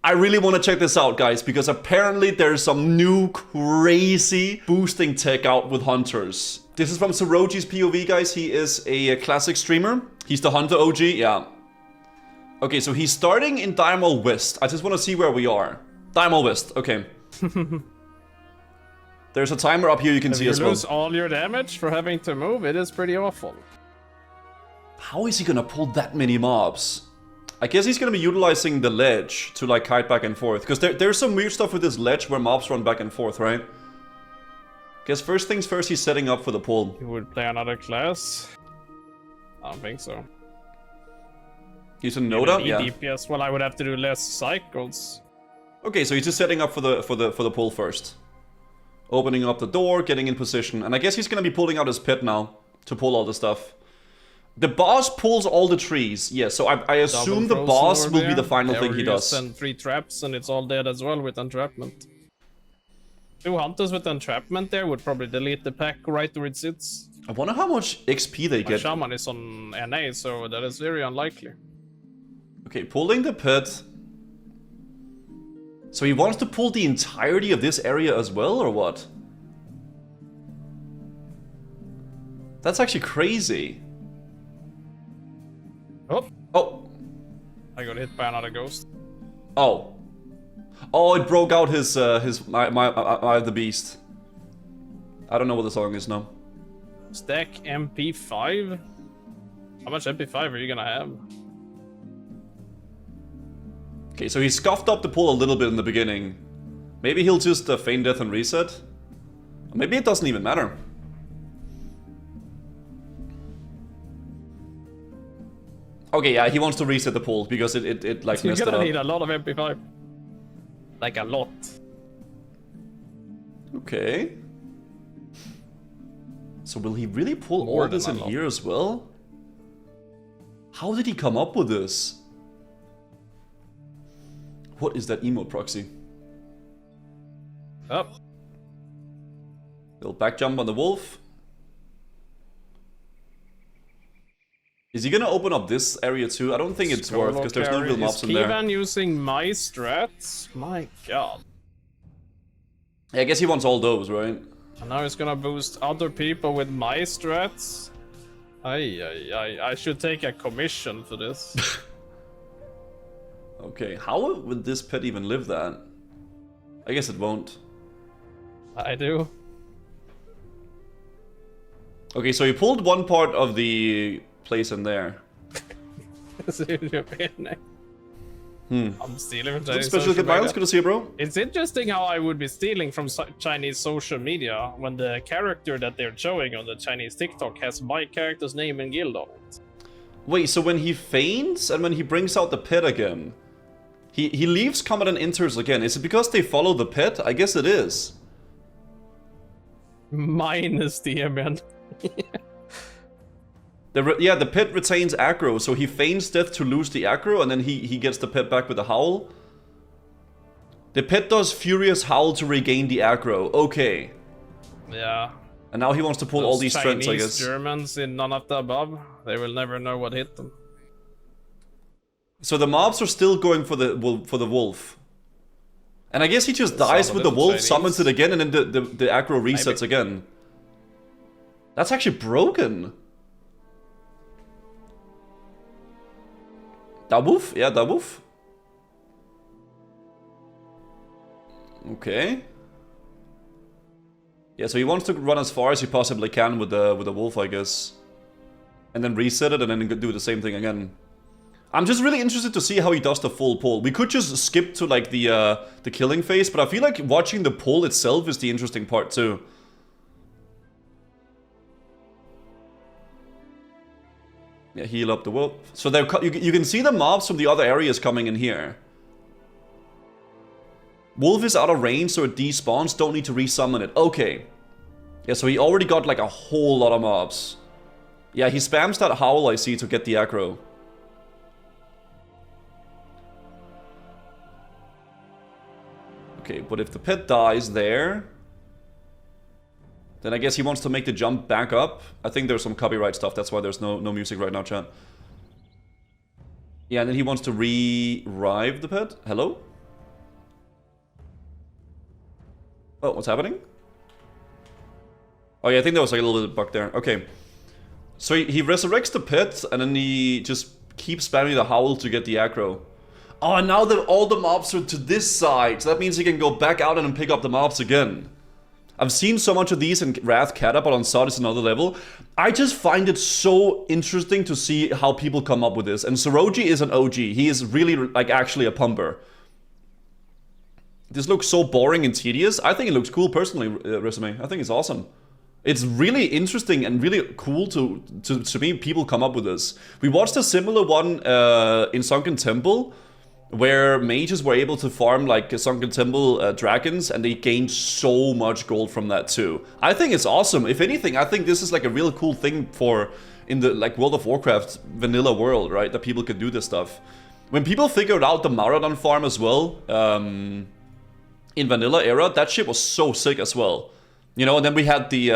I really want to check this out, guys, because apparently there's some new crazy boosting tech out with hunters. This is from Soroji's POV, guys. He is a classic streamer. He's the hunter OG, yeah. Okay, so he's starting in Dire Maul West. I just want to see where we are. Dire Maul West, okay. There's a timer up here you can see as well. If you lose all your damage for having to move, it is pretty awful. How is he gonna pull that many mobs? I guess he's gonna be utilizing the ledge to like kite back and forth. Because there's some weird stuff with this ledge where mobs run back and forth, right? Guess first things first, he's setting up for the pull. You would play another class? I don't think so. He's a Noda? Yeah. DPS, well, I would have to do less cycles. Okay, so he's just setting up for the pull first. Opening up the door, getting in position. And I guess he's gonna be pulling out his pit now to pull all the stuff. The boss pulls all the trees. Yeah, so I assume the boss will be the final thing he does. Send 3 traps and it's all dead as well with entrapment. 2 hunters with entrapment there would probably delete the pack right where it sits. I wonder how much XP they get. Shaman is on NA, so that is very unlikely. Okay, pulling the pit. So he wants to pull the entirety of this area as well, or what? That's actually crazy. Oh! Oh! I got hit by another ghost. Oh. Oh, it broke out his my the Beast. I don't know what the song is now. Stack MP5? How much MP5 are you gonna have? Okay, so he scuffed up the pull a little bit in the beginning. Maybe he'll just feign death and reset. Or maybe it doesn't even matter. Okay, yeah, he wants to reset the pull because it like messed it up. You're gonna need a lot of MP5. Like a lot. Okay. So will he really pull all this in here as well? How did he come up with this? What is that emote proxy? Up. Little back jump on the wolf. Is he gonna open up this area too? I don't think it's worth because there's no real mobs in there. Is Kevan using my strats? My god. Yeah, I guess he wants all those, right? And now he's gonna boost other people with my strats. I should take a commission for this. Okay, how would this pet even live that? I guess it won't. I do. Okay, so he pulled one part of the place in there. I'm stealing from Chinese special good violence, good to see you, bro. It's interesting how I would be stealing from Chinese social media when the character that they're showing on the Chinese TikTok has my character's name and guild on it. Wait, so when he feigns and when he brings out the pit again, he leaves combat and enters again. Is it because they follow the pit? I guess it is. Minus the MN. Yeah, the pit retains aggro, so he feigns death to lose the aggro, and then he gets the pit back with a howl. The pit does furious howl to regain the aggro. Okay. Yeah. And now he wants to pull all these strengths, I guess. Germans in none of the above, they will never know what hit them. So the mobs are still going for the wolf. And I guess he just dies with the wolf, Chinese. Summons it again, and then the aggro resets again. That's actually broken. Da wolf? Yeah, da wolf. Okay. Yeah, so he wants to run as far as he possibly can with the wolf, I guess. And then reset it and then do the same thing again. I'm just really interested to see how he does the full pull. We could just skip to like the killing phase, but I feel like watching the pull itself is the interesting part too. Yeah, heal up the wolf. So you can see the mobs from the other areas coming in here. Wolf is out of range, so it despawns. Don't need to resummon it. Okay. Yeah, so he already got like a whole lot of mobs. Yeah, he spams that howl I see to get the aggro. Okay, but if the pet dies there, then I guess he wants to make the jump back up. I think there's some copyright stuff, that's why there's no music right now, chat. Yeah, and then he wants to revive the pet. Hello? Oh, what's happening? Oh yeah, I think there was like a little bit of bug there. Okay. So he resurrects the pit, and then he just keeps spamming the howl to get the aggro. Oh, and now all the mobs are to this side, so that means he can go back out and pick up the mobs again. I've seen so much of these in Wrath Kata, but on Sod is another level. I just find it so interesting to see how people come up with this. And Soroji is an OG. He is really, like, actually a pumper. This looks so boring and tedious. I think it looks cool personally, Resume. I think it's awesome. It's really interesting and really cool to me people come up with this. We watched a similar one in Sunken Temple, where mages were able to farm like Sunken Temple dragons, and they gained so much gold from that too. I think it's awesome. If anything, I think this is like a real cool thing for in the like World of Warcraft vanilla world, right? That people can do this stuff. When people figured out the Maraudon farm as well, in vanilla era, that shit was so sick as well. You know, and then we had the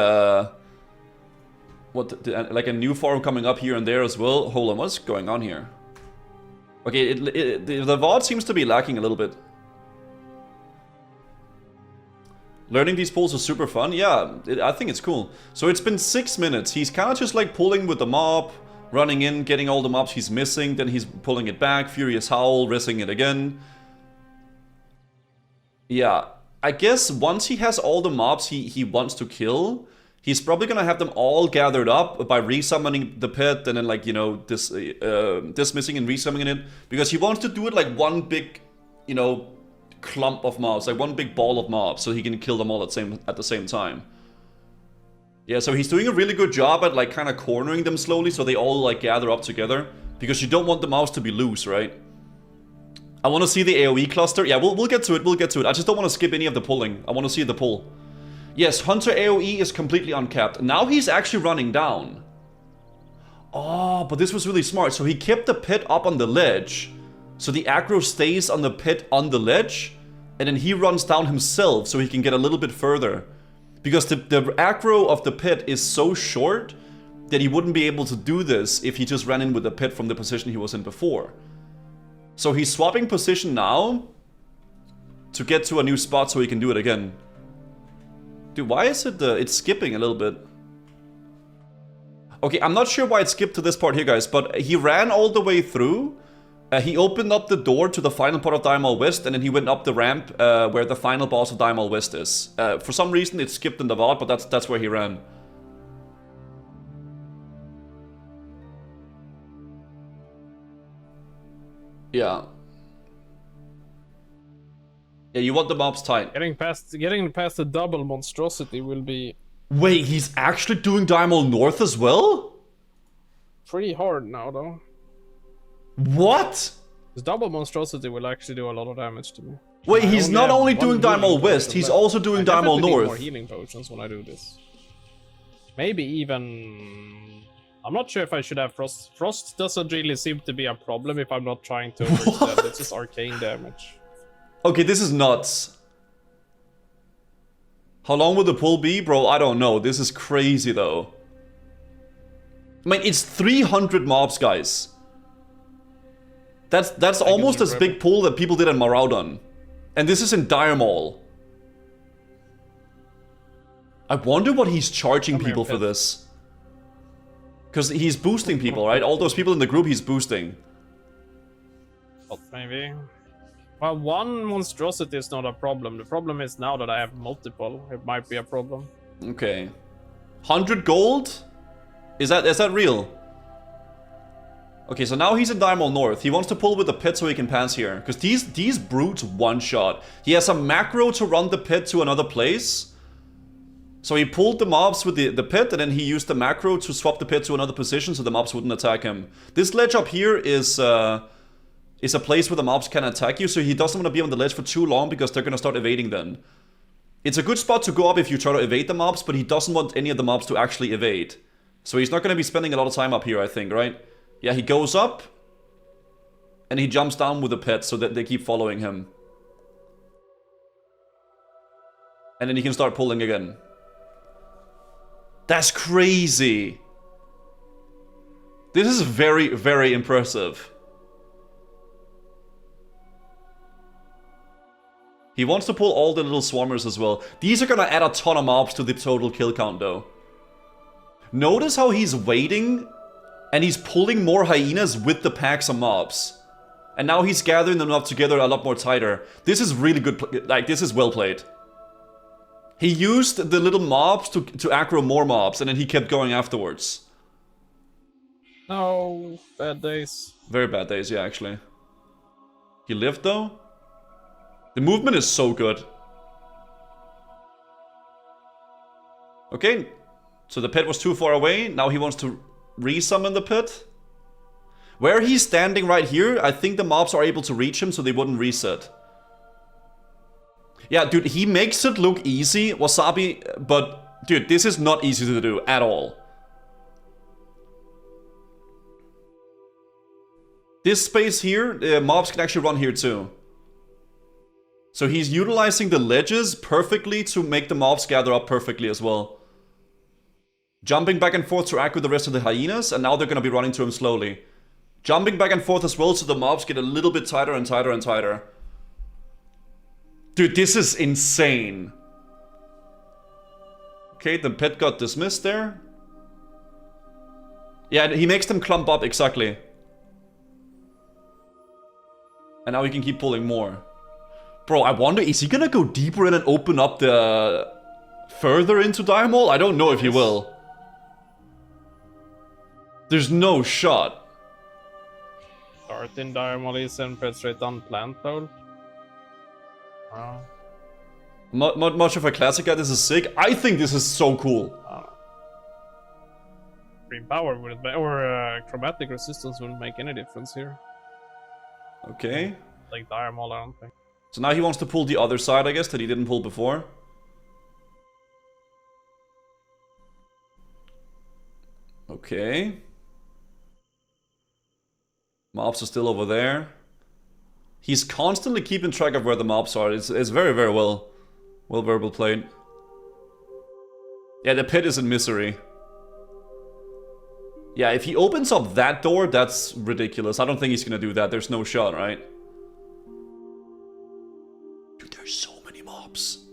like a new farm coming up here and there as well. Hold on, what's going on here? Okay, the VOD seems to be lacking a little bit. Learning these pulls is super fun. Yeah, I think it's cool. So it's been 6 minutes. He's kind of just like pulling with the mob, running in, getting all the mobs he's missing. Then he's pulling it back, Furious Howl, rinsing it again. Yeah, I guess once he has all the mobs he wants to kill, he's probably gonna have them all gathered up by resummoning the pit and then, like, you know, dismissing and resummoning it, because he wants to do it like one big, you know, clump of mobs, like one big ball of mobs, so he can kill them all at the same time. Yeah, so he's doing a really good job at like kind of cornering them slowly so they all like gather up together, because you don't want the mobs to be loose, right? I want to see the AoE cluster. Yeah, we'll get to it. We'll get to it. I just don't want to skip any of the pulling. I want to see the pull. Yes, Hunter AoE is completely uncapped. Now he's actually running down. Oh, but this was really smart. So he kept the pit up on the ledge. So the aggro stays on the pit on the ledge. And then he runs down himself so he can get a little bit further. Because the aggro of the pit is so short that he wouldn't be able to do this if he just ran in with the pit from the position he was in before. So he's swapping position now to get to a new spot so he can do it again. Dude, why is it it's skipping a little bit? Okay, I'm not sure why it skipped to this part here, guys, but he ran all the way through. He opened up the door to the final part of Dire Maul West, and then he went up the ramp where the final boss of Dire Maul West is. For some reason, it skipped in the VOD, but that's where he ran. Yeah. Yeah, you want the mobs tight. Getting past the double monstrosity will be... Wait, he's actually doing Dire Maul North as well? pretty hard now, though. What? This double monstrosity will actually do a lot of damage to me. Wait, he's not only doing Dire Maul West, he's also doing Dire Maul North. More healing potions when I do this. Maybe even... I'm not sure if I should have Frost. Frost doesn't really seem to be a problem if I'm not trying to overextend. It's just arcane damage. Okay, this is nuts. How long will the pull be? Bro, I don't know. This is crazy, though. I mean, it's 300 mobs, guys. That's almost as big pull that people did in Maraudon. And this is in Dire Maul. I wonder what he's charging people for this. Because he's boosting people, right? All those people in the group he's boosting. But maybe. Well, one monstrosity is not a problem. The problem is now that I have multiple. It might be a problem. Okay. 100 gold? Is that real? Okay, so now he's in Dire Maul North. He wants to pull with the pit so he can pass here. Because these brutes one-shot. He has a macro to run the pit to another place. So he pulled the mobs with the pit, and then he used the macro to swap the pit to another position so the mobs wouldn't attack him. This ledge up here is a place where the mobs can attack you, so he doesn't want to be on the ledge for too long because they're going to start evading then. It's a good spot to go up if you try to evade the mobs, but he doesn't want any of the mobs to actually evade. So he's not going to be spending a lot of time up here, I think, right? Yeah, he goes up, and he jumps down with the pit so that they keep following him. And then he can start pulling again. That's crazy. This is very, very impressive. He wants to pull all the little swarmers as well. These are gonna add a ton of mobs to the total kill count though. Notice how he's waiting and he's pulling more hyenas with the packs of mobs. And now he's gathering them up together a lot more tighter. This is really good, like this is well played. He used the little mobs to aggro more mobs and then he kept going afterwards. No, bad days. Very bad days, yeah, actually. He lived though. The movement is so good. Okay, so the pit was too far away. Now he wants to resummon the pit. Where he's standing right here, I think the mobs are able to reach him so they wouldn't reset. Yeah, dude, he makes it look easy, Wasabi, but dude, this is not easy to do at all. This space here, mobs can actually run here too. So he's utilizing the ledges perfectly to make the mobs gather up perfectly as well. Jumping back and forth to aggro the rest of the hyenas, and now they're gonna be running to him slowly. Jumping back and forth as well so the mobs get a little bit tighter and tighter and tighter. Dude, this is insane. Okay, the pet got dismissed there. Yeah, he makes them clump up, exactly. And now he can keep pulling more. Bro, I wonder, is he gonna go deeper in and open up the... further into Dire Maul? I don't know if he will. There's no shot. Start in Dire Maul and press straight on plant pole. Wow. Much of a classic guy, this is sick. I think this is so cool. Green power wouldn't make, or chromatic resistance wouldn't make any difference here. Okay. Like Dire Maul, I don't think. So now he wants to pull the other side, I guess, that he didn't pull before. Okay. Mobs are still over there. He's constantly keeping track of where the mobs are. It's very, very well verbal played. Yeah, the pit is in misery. Yeah, if he opens up that door, that's ridiculous. I don't think he's gonna do that. There's no shot, right? Dude, there's so many mobs.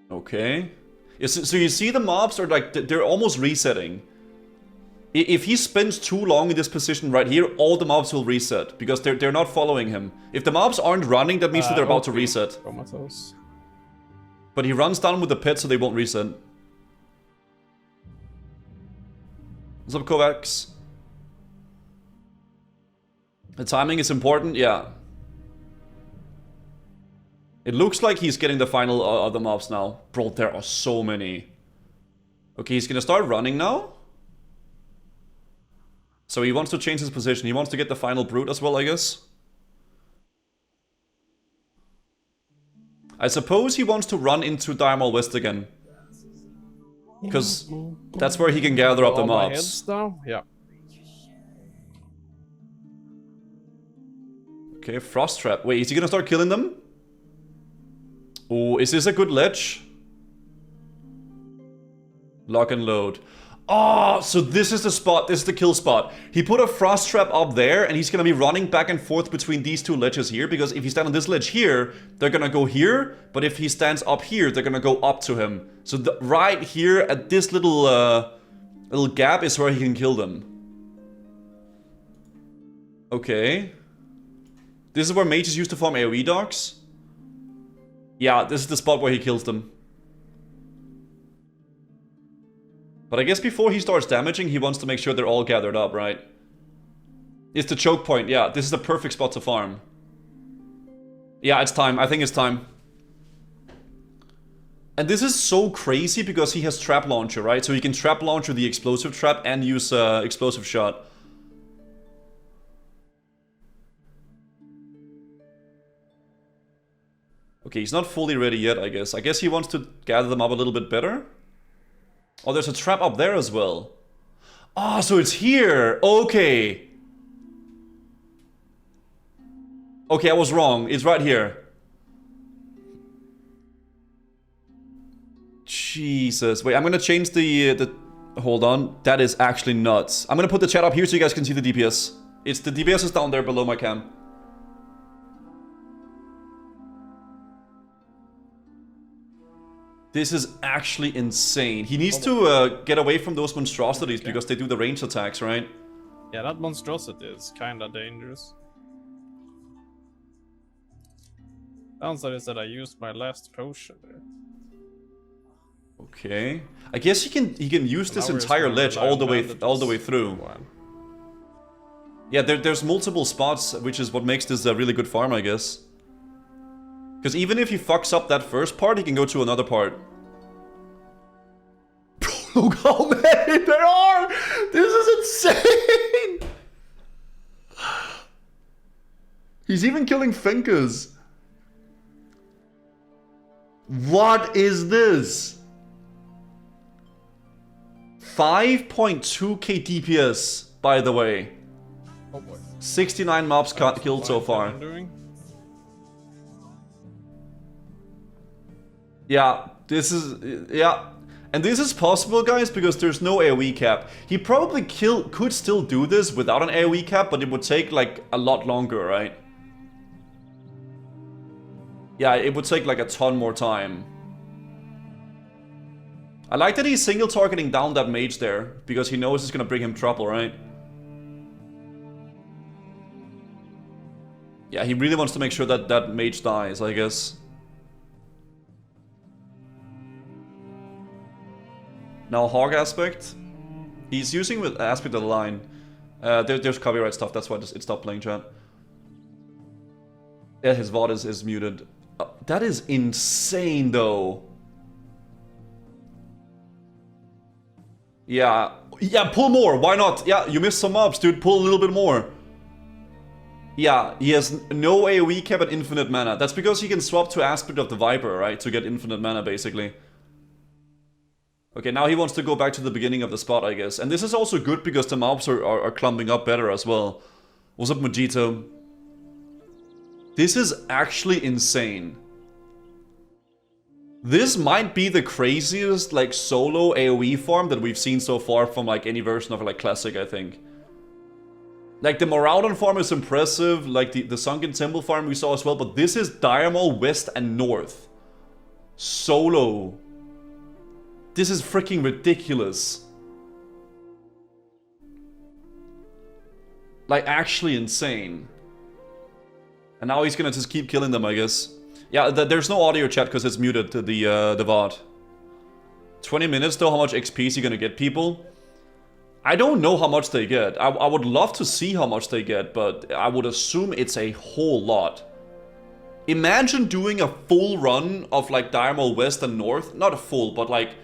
Okay. Yeah, so you see the mobs are like, they're almost resetting. If he spends too long in this position right here, all the mobs will reset. Because they're not following him. If the mobs aren't running, that means that they're about to reset. Comatose. But he runs down with the pit so they won't reset. What's up, Kovacs? The timing is important, yeah. It looks like he's getting the final of the mobs now. Bro, there are so many. Okay, he's gonna start running now. So he wants to change his position. He wants to get the final brute as well, I guess. I suppose he wants to run into Dire Maul West again. Because that's where he can gather up the mobs. Yeah. Okay, Frost Trap. Wait, is he gonna start killing them? Oh, is this a good ledge? Lock and load. Oh, so this is the spot. This is the kill spot. He put a Frost Trap up there, and he's gonna be running back and forth between these two ledges here, because if he stands on this ledge here, they're gonna go here, but if he stands up here, they're gonna go up to him. So right here at this little little gap is where he can kill them. Okay. This is where mages used to farm AoE dogs. Yeah, this is the spot where he kills them. But I guess before he starts damaging, he wants to make sure they're all gathered up, right? It's the choke point, yeah. This is the perfect spot to farm. Yeah, it's time. I think it's time. And this is so crazy because he has trap launcher, right? So he can trap launcher the explosive trap and use explosive shot. Okay, he's not fully ready yet, I guess. I guess he wants to gather them up a little bit better. Oh, there's a trap up there as well. Ah, so it's here. Okay. Okay, I was wrong. It's right here. Jesus. Wait, I'm gonna change the... Hold on. That is actually nuts. I'm gonna put the chat up here so you guys can see the DPS. The DPS is down there below my cam. This is actually insane. He needs to get away from those monstrosities because they do the range attacks, right? Yeah, that monstrosity is kinda dangerous. Downside is that I used my last potion there. Okay. I guess he can use this entire ledge all the way through. Yeah, there's multiple spots, which is what makes this a really good farm, I guess. Because even if he fucks up that first part, he can go to another part. Look how many there are! This is insane! He's even killing Finkers. What is this? 5.2k DPS, by the way. Oh boy. 69 mobs killed so far. Yeah, this is... yeah. And this is possible, guys, because there's no AoE cap. He probably could still do this without an AoE cap, but it would take, like, a lot longer, right? Yeah, it would take, like, a ton more time. I like that he's single targeting down that mage there, because he knows it's gonna bring him trouble, right? Yeah, he really wants to make sure that that mage dies, I guess. Now Hog aspect. He's using with aspect of the line. There's copyright stuff, that's why it stopped playing, chat. Yeah, his VOD is muted. That is insane, though. Yeah, pull more, why not? Yeah, you missed some mobs, dude, pull a little bit more. Yeah, he has no AoE cap and infinite mana. That's because he can swap to Aspect of the Viper, right? To get infinite mana, basically. Okay, now he wants to go back to the beginning of the spot, I guess. And this is also good because the mobs are clumping up better as well. What's up, Mojito? This is actually insane. This might be the craziest, like, solo AoE farm that we've seen so far from, like, any version of, like, Classic, I think. Like, the Maraudon farm is impressive, like, the Sunken Temple farm we saw as well, but this is Dire Maul West and North. Solo. This is freaking ridiculous. Like, actually insane. And now he's gonna just keep killing them, I guess. Yeah, there's no audio chat because it's muted to the VOD. 20 minutes though, how much XP is he gonna get, people? I don't know how much they get. I would love to see how much they get, but I would assume it's a whole lot. Imagine doing a full run of, like, Dire Maul West and North. Not a full, but, like,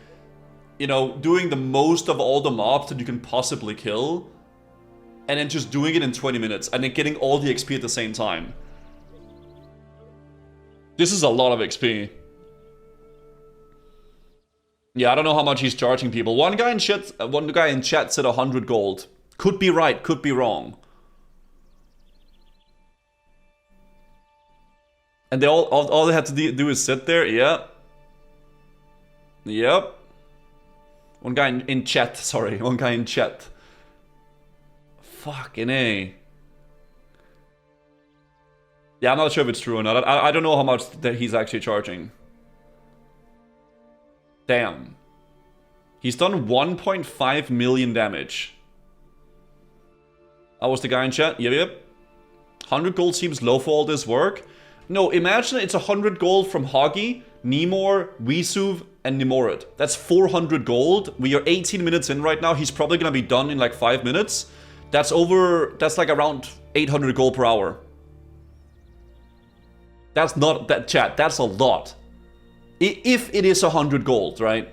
you know, doing the most of all the mobs that you can possibly kill. And then just doing it in 20 minutes. And then getting all the XP at the same time. This is a lot of XP. Yeah, I don't know how much he's charging people. One guy in chat said 100 gold. Could be right, could be wrong. And they all they had to do is sit there, yeah. Yep. One guy in chat, sorry, one guy in chat. Fucking A. Yeah, I'm not sure if it's true or not. I don't know how much that he's actually charging. Damn. He's done 1.5 million damage. That was the guy in chat? Yep. 100 gold seems low for all this work. No, imagine it's 100 gold from Hoggy, Nemor, Guzu, and Nemorid. That's 400 gold. We are 18 minutes in right now. He's probably gonna be done in like 5 minutes. That's like around 800 gold per hour. That's not that, chat. That's a lot. If it is 100 gold, right?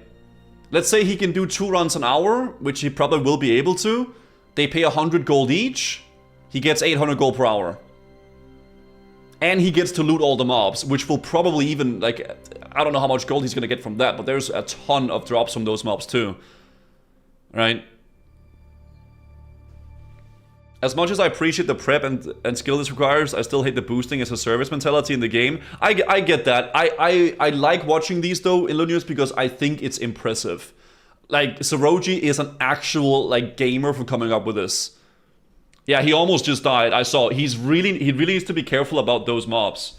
Let's say he can do 2 runs an hour, which he probably will be able to. They pay 100 gold each. He gets 800 gold per hour. And he gets to loot all the mobs, which will probably even, like, I don't know how much gold he's gonna get from that, but there's a ton of drops from those mobs too. Right? As much as I appreciate the prep and skill this requires, I still hate the boosting as a service mentality in the game. I get that. I like watching these though, Illunews, because I think it's impressive. Like, Saroji is an actual, like, gamer for coming up with this. Yeah, he almost just died. I saw. He really needs to be careful about those mobs.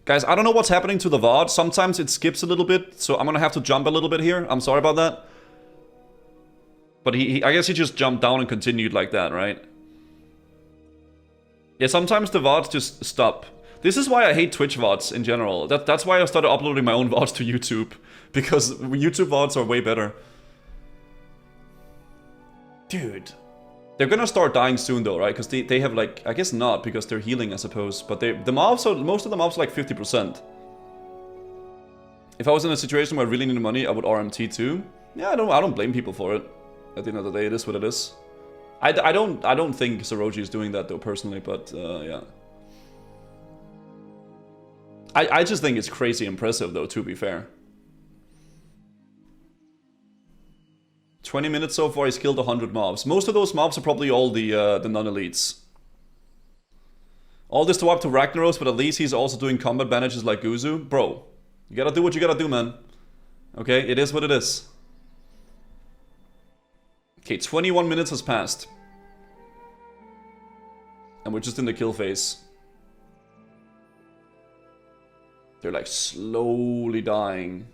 Guys, I don't know what's happening to the VOD. Sometimes it skips a little bit, so I'm gonna have to jump a little bit here. I'm sorry about that. But I guess he just jumped down and continued like that, right? Yeah, sometimes the VODs just stop. This is why I hate Twitch VODs in general. That's why I started uploading my own VODs to YouTube. Because YouTube VODs are way better. Dude. They're gonna start dying soon though, right? Because they have like... I guess not, because they're healing, I suppose. But the mobs are... Most of the mobs are like 50%. If I was in a situation where I really needed money, I would RMT too. Yeah, I don't blame people for it. At the end of the day, it is what it is. I don't think Zeroji is doing that though, personally, but yeah. I just think it's crazy impressive though, to be fair. 20 minutes so far, he's killed 100 mobs. Most of those mobs are probably all the non-elites. All this to up to Ragnaros, but at least he's also doing combat bandages like Guzu. Bro, you gotta do what you gotta do, man. Okay, it is what it is. Okay, 21 minutes has passed. And we're just in the kill phase. They're like slowly dying.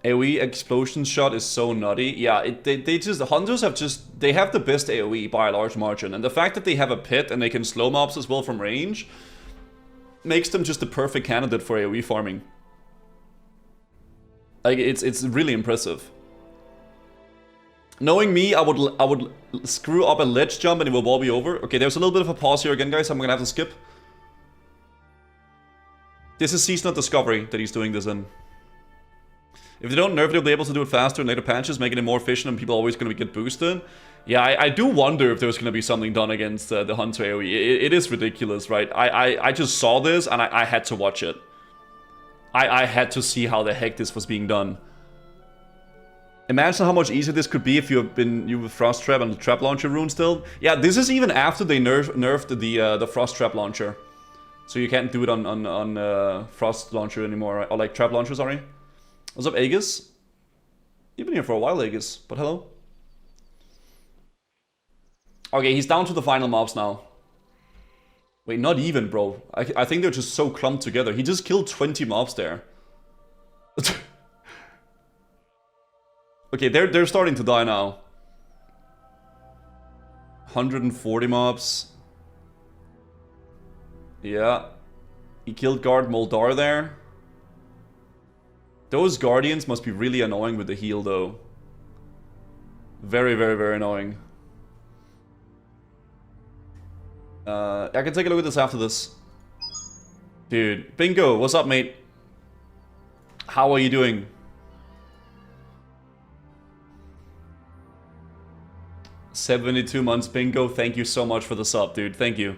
AoE explosion shot is so nutty. Yeah, they just... The hunters have just... They have the best AoE by a large margin. And the fact that they have a pit and they can slow mobs as well from range makes them just the perfect candidate for AoE farming. Like, it's really impressive. Knowing me, I would screw up a ledge jump and it will all be over. Okay, there's a little bit of a pause here again, guys. I'm gonna have to skip. This is seasonal discovery that he's doing this in. If they don't nerf it, they'll be able to do it faster in later patches, making it more efficient and people are always going to get boosted. Yeah, I do wonder if there's going to be something done against the Hunter AoE. It is ridiculous, right? I just saw this and I had to watch it. I had to see how the heck this was being done. Imagine how much easier this could be if you with Frost Trap and the Trap Launcher rune still. Yeah, this is even after they nerfed the Frost Trap Launcher. So you can't do it on Frost Launcher anymore, right? Or like Trap Launcher, sorry. What's up, Aegis? You've been here for a while, Aegis, but hello. Okay, he's down to the final mobs now. Wait, not even, bro. I think they're just so clumped together. He just killed 20 mobs there. Okay, they're starting to die now. 140 mobs. Yeah. He killed Guard Moldar there. Those Guardians must be really annoying with the heal, though. Very, very, very annoying. I can take a look at this after this. Dude, Bingo, what's up, mate? How are you doing? $72 months, Bingo. Thank you so much for the sub, dude. Thank you.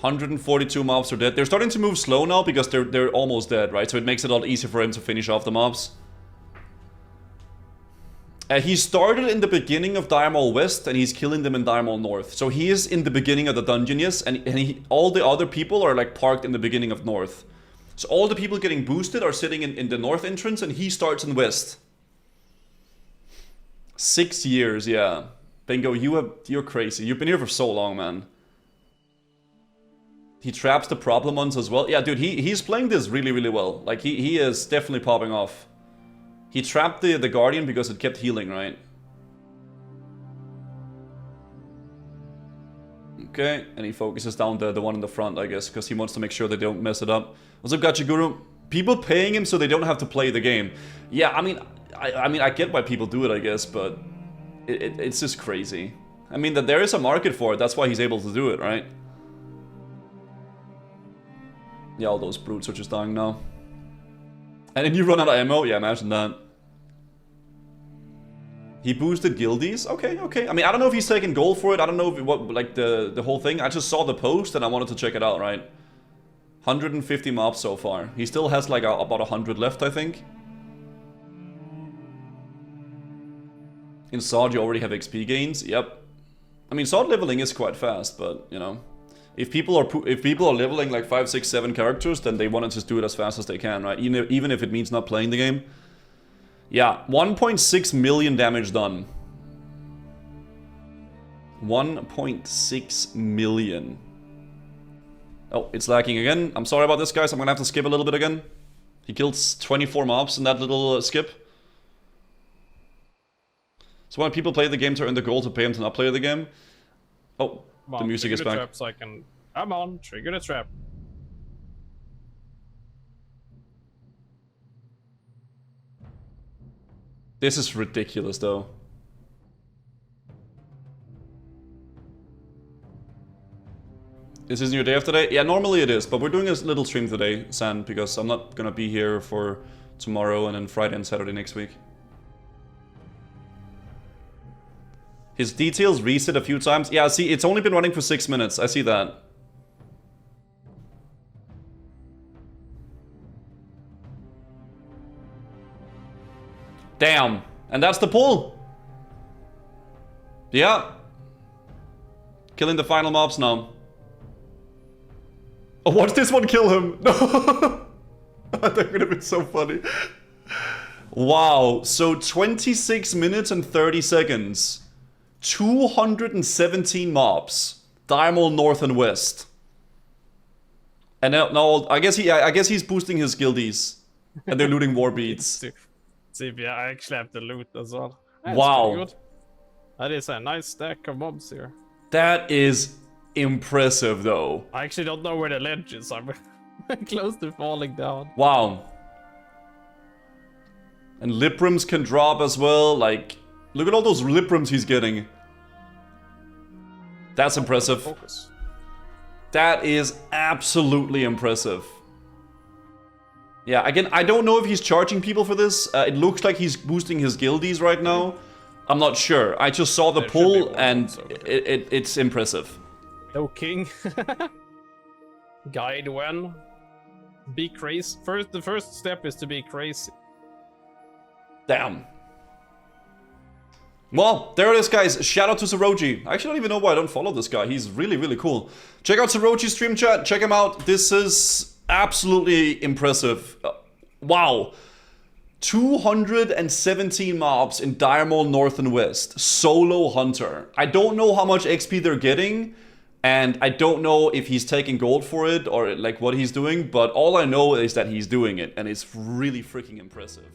142 mobs are dead. They're starting to move slow now because they're almost dead, right? So it makes it a lot easier for him to finish off the mobs. He started in the beginning of Dire Maul West and he's killing them in Dire Maul North. So he is in the beginning of the dungeon, yes, and all the other people are like parked in the beginning of North. So all the people getting boosted are sitting in the North entrance and he starts in West. 6 years, yeah. Bingo, you're crazy. You've been here for so long, man. He traps the problem ones as well. Yeah, dude, he's playing this really, really well. Like, he is definitely popping off. He trapped the Guardian because it kept healing, right? Okay, and he focuses down the one in the front, I guess, because he wants to make sure they don't mess it up. What's up, Gachaguru? People paying him so they don't have to play the game. Yeah, I mean, I get why people do it, I guess, but it's just crazy. I mean, that there is a market for it. That's why he's able to do it, right? Yeah, all those brutes are just dying now. And then you run out of ammo? Yeah, imagine that. He boosted guildies? Okay, okay. I mean, I don't know if he's taking gold for it. I don't know if what, like, the whole thing. I just saw the post and I wanted to check it out, right? 150 mobs so far. He still has, like, about 100 left, I think. In SOD, you already have XP gains. Yep. I mean, SOD leveling is quite fast, but, you know. If people are leveling like 5, 6, 7 characters, then they want to just do it as fast as they can, right? Even if it means not playing the game. Yeah, 1.6 million damage done. 1.6 million. Oh, it's lagging again. I'm sorry about this, guys. I'm gonna have to skip a little bit again. He killed 24 mobs in that little skip. So when people play the game to earn the gold to pay him to not play the game. Oh, the music is back. Trap so I can... Come on, trigger the trap. This is ridiculous, though. This isn't your day off today? Yeah, normally it is, but we're doing a little stream today, San, because I'm not gonna be here for tomorrow and then Friday and Saturday next week. His details reset a few times. Yeah, see, it's only been running for 6 minutes. I see that. Damn. And that's the pull. Yeah. Killing the final mobs now. Oh, watch this one kill him. No. That would have been so funny. Wow. So 26 minutes and 30 seconds. 217 mobs. Dire Maul North and West. And now I guess he's boosting his guildies. And they're looting war beads. See if I actually have the loot as well. That's wow. good. That is a nice stack of mobs here. That is impressive, though. I actually don't know where the ledge is. I'm close to falling down. Wow. And Liprums can drop as well. Like, look at all those Liprums he's getting. That's impressive. Focus. That is absolutely impressive. Yeah, again, I don't know if he's charging people for this. It looks like he's boosting his guildies right now. I'm not sure. I just saw the pull and it's impressive. No king. Guide when. Be crazy. The first step is to be crazy. Damn. Well, there it is, guys. Shout out to Zeroji. I actually don't even know why I don't follow this guy. He's really, really cool. Check out Zeroji's stream chat. Check him out. This is absolutely impressive. Wow. 217 mobs in Dire Maul North and West. Solo Hunter. I don't know how much XP they're getting. And I don't know if he's taking gold for it or like what he's doing. But all I know is that he's doing it. And it's really freaking impressive.